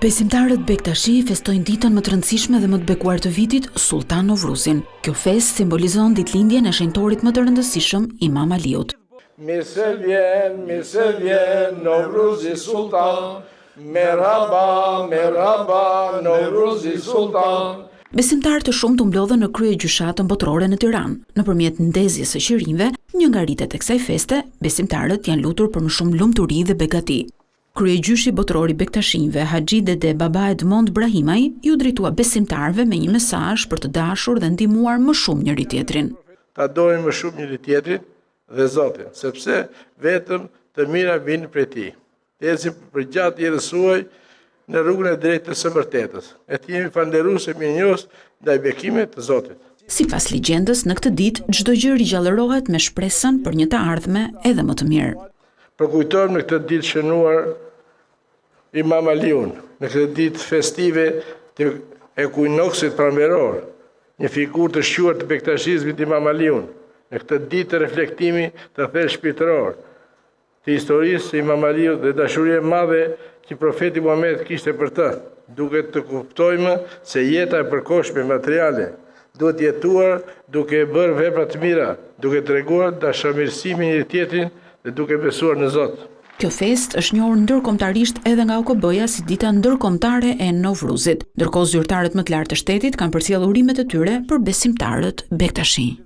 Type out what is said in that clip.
Besimtarët Bektashi festojnë ditën më të rëndësishme dhe më të bekuar të vitit, Sultan Novruzin. Kjo festë simbolizon ditëlindjen e shenjtorit më të rëndësishëm, Imam Aliut. Mirë se vjen Novruzi Sultan, merhaba, merhaba, Novruzi Sultan. Besimtarë të shumtë u mblodhën në krye gjyshatën botërore në Tiranë. Nëpërmjet ndezjes së qirinjve, një nga ritet e kësaj feste, besimtarët janë lutur për më shumë lumturi dhe begati. Kryegjyshi botëror i Bektashinjve, Haxhi Dede Baba Edmond Brahimaj, ju drejtua besimtarëve me një mesazh për të dashur dhe ndihmuar më shumë njëri tjetrin. Ta dojmë më shumë njëri tjetrin dhe Zotin, sepse vetëm të mira vinë prej Tij. Të ecim përgjatë jetës suaj në rrugën e drejtë të së vërtetës, e të jemi falënderues e mirënjohës ndaj bekimit të Zotit. Sipas legjendës, në këtë ditë çdo gjë rigjallërohet me shpresën për një të ardhme edhe më të mirë. Përkujtojmë në këtë ditë shënuar Imam Aliun, në këtë ditë festive të ekuinoksit pranveror, një figurë të shquar të bektashizmit Imam Aliun, në këtë ditë të reflektimi të thellë shpirtëror të historisë së Imam Aliut dhe dashurie madhe që profeti Muhammed kishte për të, duke të kuptojmë se jeta e përkohshme materiale duhet jetuar duke bërë vepra të mira, duke treguar dashamirësi me njëri tjetrin dhe duke besuar në Zot. Kjo festë është njohur ndërkombëtarisht edhe nga OKB-ja si dita ndërkombëtare e Novruzit, ndërkohë zyrtarët më të lartë të shtetit kanë përcjellë urimet e tyre për besimtarët Bektashi.